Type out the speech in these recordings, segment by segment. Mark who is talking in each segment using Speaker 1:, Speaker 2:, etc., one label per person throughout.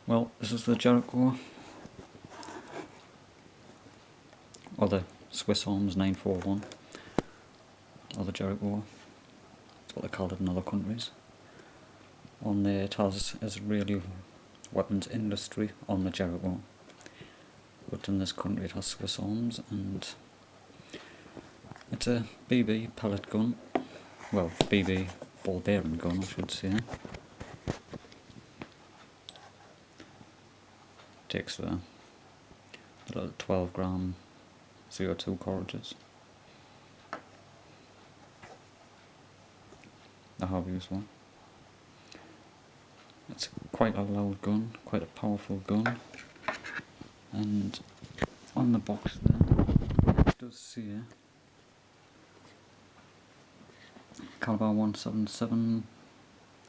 Speaker 1: Well, this is the Jericho, or the Swiss Arms 941, or the Jericho, that's what they call it in other countries. On there it has Israeli weapons industry on the Jericho, but in this country it has Swiss Arms, and it's a BB pellet gun, well, BB ball bearing gun I should say. Takes the little 12-gram co2 cartridges. I have used one. It's quite a loud gun, quite a powerful gun, and on the box there it does say caliber 177,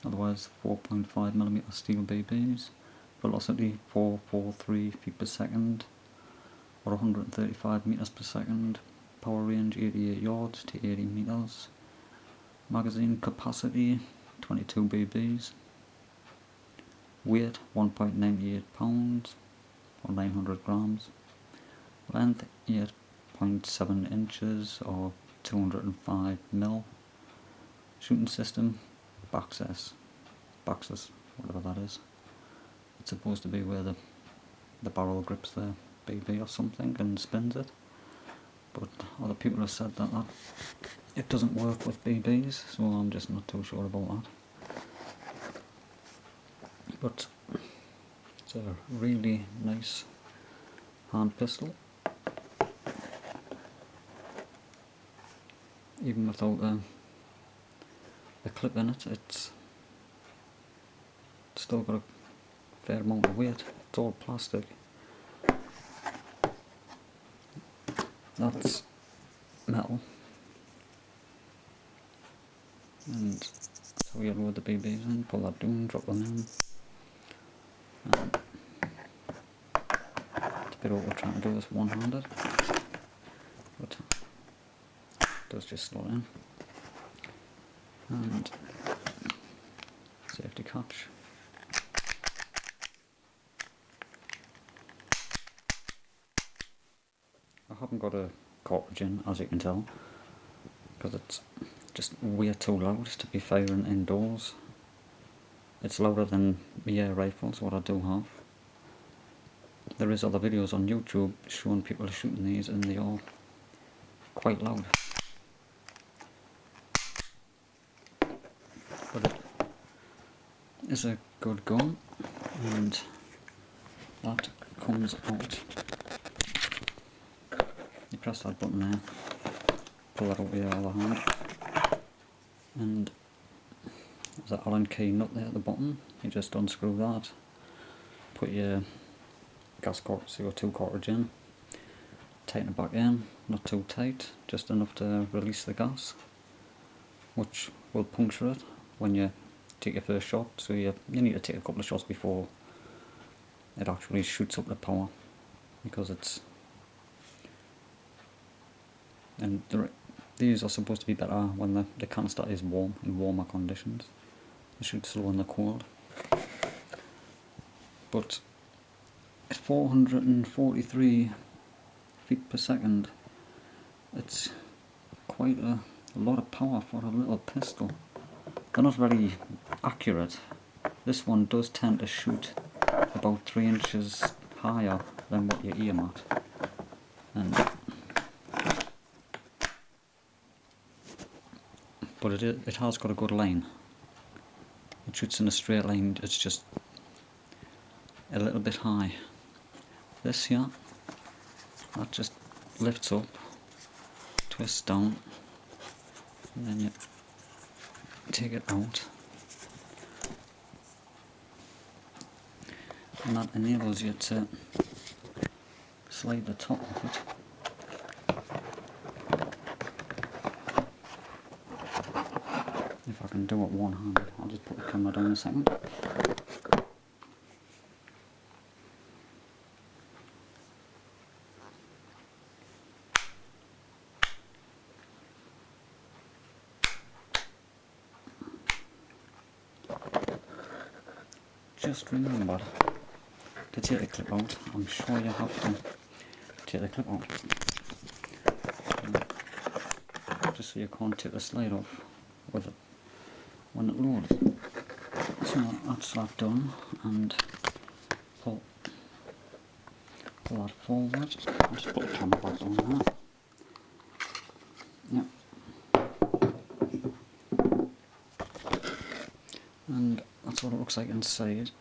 Speaker 1: otherwise 4.5mm steel BBs, velocity 443 feet per second or 135 meters per second, power range 88 yards to 80 meters, magazine capacity 22 BBs, weight 1.98 pounds or 900 grams, length 8.7 inches or 205 mil, shooting system Baxis, whatever that is. It's supposed to be where the barrel grips the BB or something and spins it, but other people have said that it doesn't work with BBs, so I'm just not too sure about that. But it's a really nice hand pistol, even without a clip in it. It's still got a fair amount of weight. It's all plastic. That's metal, and so you load the BBs in, pull that down, drop them in. And it's a bit awkward trying to do this one-handed, but it does just slot in. And safety catch. I haven't got a cartridge in, as you can tell, because it's just way too loud to be firing indoors. It's louder than the air rifles, what I do have. There is other videos on YouTube showing people shooting these, and they are quite loud. But it is a good gun, and that comes out. You press that button there, pull that out with your other hand, and there's an Allen key nut there at the bottom. You just unscrew that, put your CO2 cartridge in, tighten it back in, not too tight, just enough to release the gas, which will puncture it when you take your first shot, so you need to take a couple of shots before it actually shoots up the power, because it's, and these are supposed to be better when the canister is warm, in warmer conditions. They shoot slow in the cold. But at 443 feet per second, it's quite a lot of power for a little pistol. They're not very accurate. This one does tend to shoot about 3 inches higher than what you aim at. But it has got a good line. It shoots in a straight line, it's just a little bit high. This here, that just lifts up, twists down, and then you take it out. And that enables you to slide the top of it. If I can do it one-handed, I'll just put the camera down a second. Just remember to take the clip out, I'm sure you have to take the clip out. Just so you can't take the slide off with it when it loads. So that's that done, and pull that forward. I'll just put the camera back on there. Yep. And that's what it looks like inside.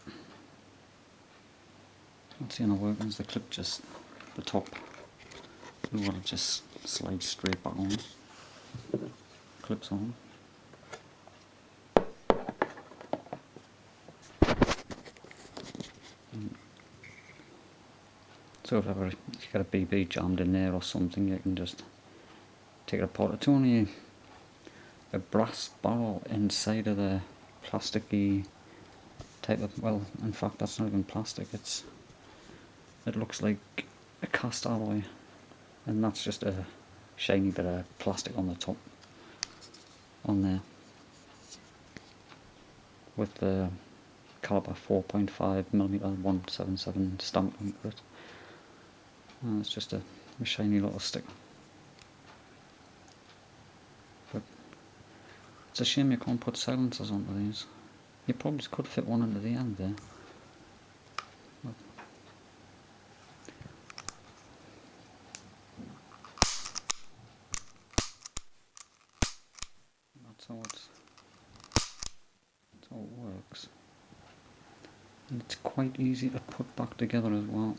Speaker 1: That's the inner workings. The clip just, the top, the water just slides straight back on. Clips on. So if ever you get a BB jammed in there or something, you can just take it apart. It's only a brass barrel inside of the plasticky type of, well, in fact that's not even plastic, it looks like a cast alloy, and that's just a shiny bit of plastic on the top, on there, with the caliber 4.5mm 177 stamp on it. And it's just a shiny little sticker. But it's a shame you can't put silencers onto these. You probably could fit one into the end there. But that's how it works. And it's quite easy to put back together as well.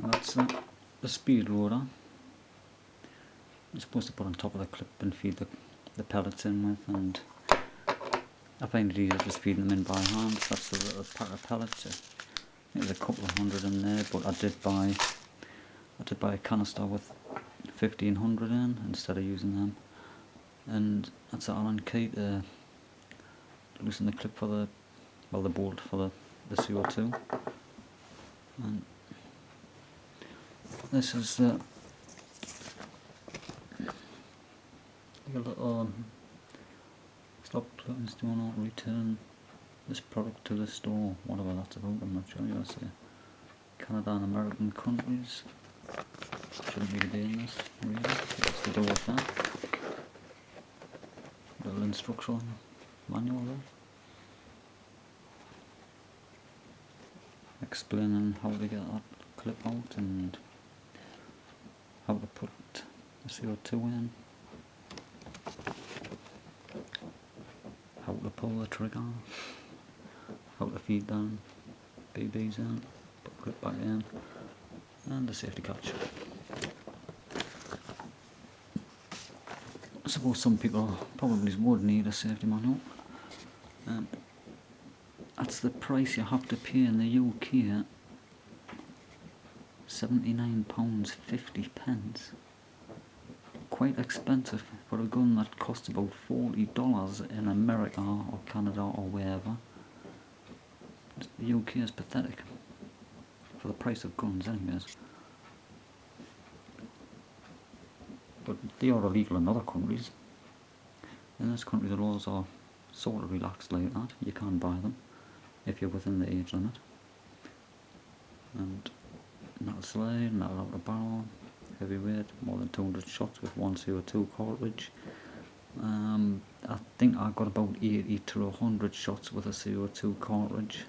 Speaker 1: That's the speed loader. You're supposed to put on top of the clip and feed the pellets in with, and I find it easier just feeding them in by hand. That's the little pack of pellets. There's a couple of hundred in there, but I did buy a canister with 1500 in instead of using them. And that's the Allen key to loosen the clip for the bolt for the CO2. And this is the little stop close, do not return this product to the store, whatever that's about. I'm not sure. You'll see Canada and American countries. Shouldn't really be in this, really. What's to do with that? Little instruction manual there, explaining how to get that clip out and how to put the CO2 in, how to pull the trigger, how to feed down BBs in, put the clip back in, and the safety catch. I suppose some people probably would need a safety manual. That's the price you have to pay in the UK. £79.50. Quite expensive for a gun that costs about $40 in America or Canada or wherever. The UK is pathetic for the price of guns anyways. But they are illegal in other countries. In this country the laws are sort of relaxed like that. You can buy them if you're within the age limit. And metal slide, metal outer barrel, heavyweight, more than 200 shots with one CO2 cartridge. I think I got about 80 to 100 shots with a CO2 cartridge.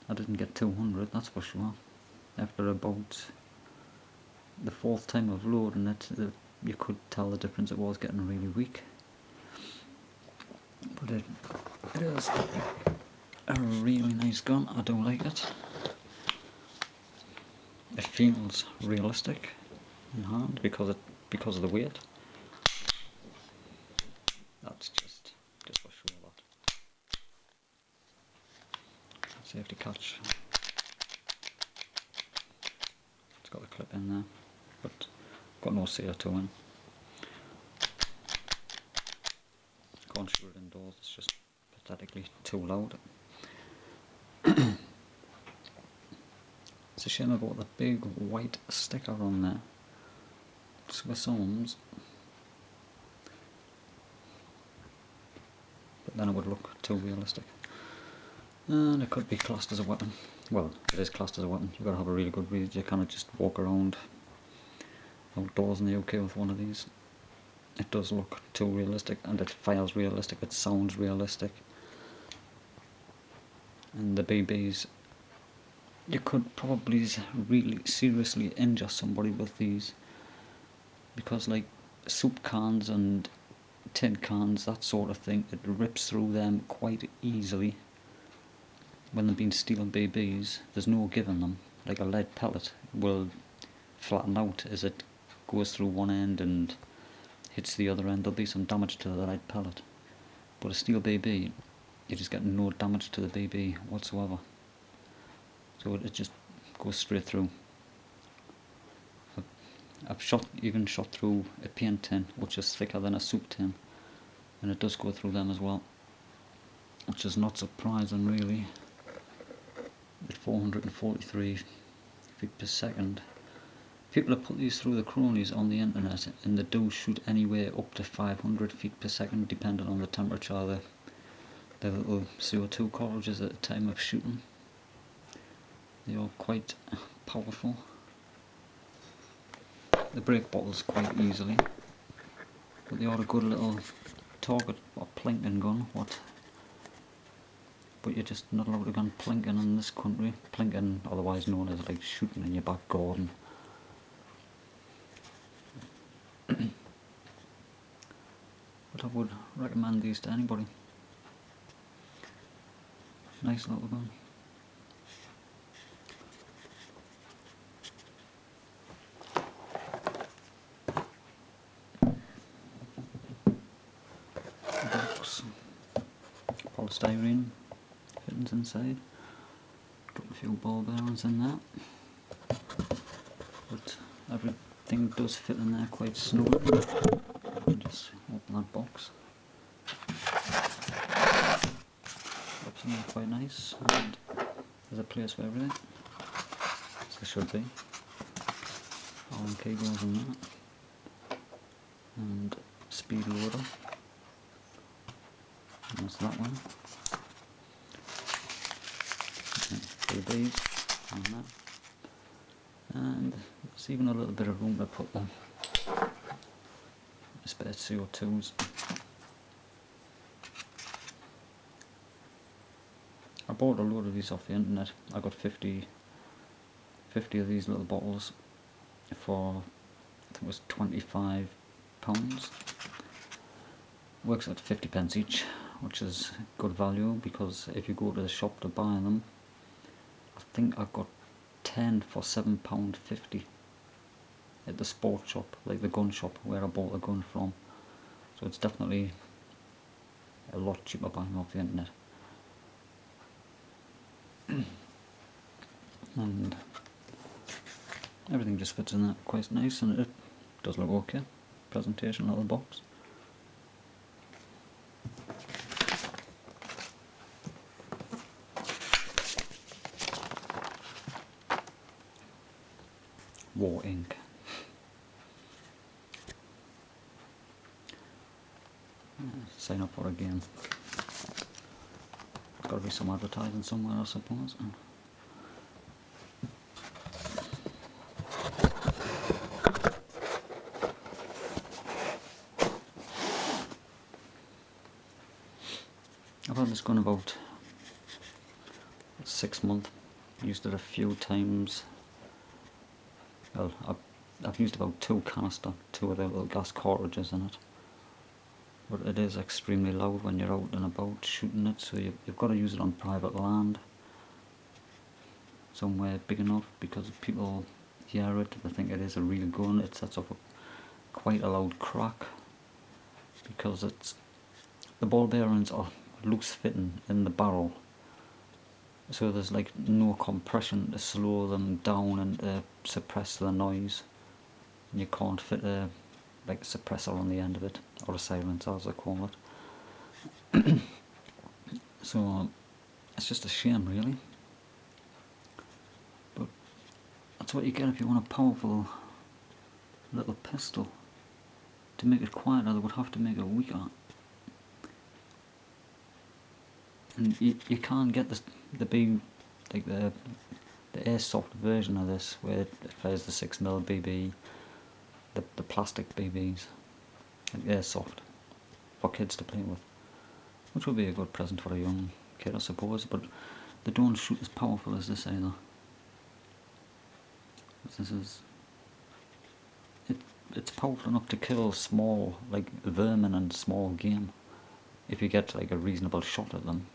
Speaker 1: I didn't get 200, that's for sure. After about the fourth time of loading it, you could tell the difference. It was getting really weak. But it is a really nice gun. I do like it. It feels realistic. in hand because of the weight. That's just for sure. That safety catch. It's got the clip in there, but got no CO2 in. Can't shoot it indoors. It's just pathetically too loud. It's a shame about the big white sticker on there. Swiss arms. But then it would look too realistic. And it could be classed as a weapon. Well, it is classed as a weapon. You've got to have a really good read. You can't just walk around outdoors in the UK with one of these. It does look too realistic, and it fires realistic, it sounds realistic. And the BBs, you could probably really seriously injure somebody with these, because like soup cans and tin cans, that sort of thing, it rips through them quite easily. When they've been stealing BBs, there's no giving them. Like a lead pellet will flatten out as it goes through one end and hits the other end. There'll be some damage to the lead pellet, but a steel BB, you just get no damage to the BB whatsoever. So it just goes straight through. I've even shot through a paint tin, which is thicker than a soup tin, and it does go through them as well, which is not surprising really. At 443 feet per second. People have put these through the cronies on the internet, and they do shoot anywhere up to 500 feet per second, depending on the temperature, the little CO2 cartridges at the time of shooting. They are quite powerful. They break bottles quite easily, but they are a good little target or plinking gun. But you're just not allowed to go plinking in this country. Plinking, otherwise known as like shooting in your back garden. But I would recommend these to anybody. Nice little gun. Box. Polystyrene fittings inside. Got a few ball bearings in there. But everything does fit in there quite snugly. Just open that box. Drops in there quite nice, and there's a place for everything. As there should be. Allen key goes in that. And speed loader. And that's that one. BBs and that. And there's even a little bit of room to put the spare CO2s. I bought a load of these off the internet. I got 50 of these little bottles for, I think it was £25. Works at 50p each, which is good value, because if you go to the shop to buy them, I think I got 10 for £7.50 at the sports shop, like the gun shop where I bought the gun from. So it's definitely a lot cheaper buying off the internet. And everything just fits in there quite nice, and it does look okay. Presentation of the box. War ink. Sign up for a game. There's got to be some advertising somewhere, I suppose. I've had this gun about 6 months. Used it a few times. Well, I've used about 2 canister, 2 of the little gas cartridges in it. But it is extremely loud when you're out and about shooting it, so you've got to use it on private land, somewhere big enough, because people hear it, they think it is a real gun. It sets off quite a loud crack because the ball bearings are loose fitting in the barrel, so there's like no compression to slow them down and to suppress the noise. And you can't fit a suppressor on the end of it, or a silencer as they call it. So it's just a shame really, but that's what you get if you want a powerful little pistol. To make it quieter they would have to make it weaker, and you can't get the big, like the airsoft version of this where it fires the 6mm BB, the plastic BBs, like airsoft for kids to play with, which would be a good present for a young kid I suppose, but they don't shoot as powerful as this either. It's powerful enough to kill small, like vermin and small game, if you get like a reasonable shot at them,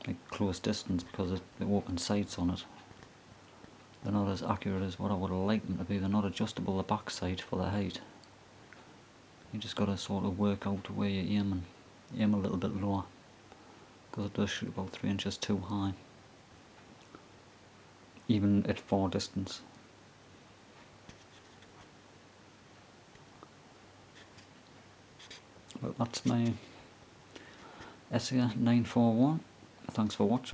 Speaker 1: like close distance, because the open sights on it. They're not as accurate as what I would like them to be. They're not adjustable the backside for the height. You just got to sort of work out where you aim, and aim a little bit lower, because it does shoot about 3 inches too high, even at far distance. Well, that's my SR 941. Thanks for watching.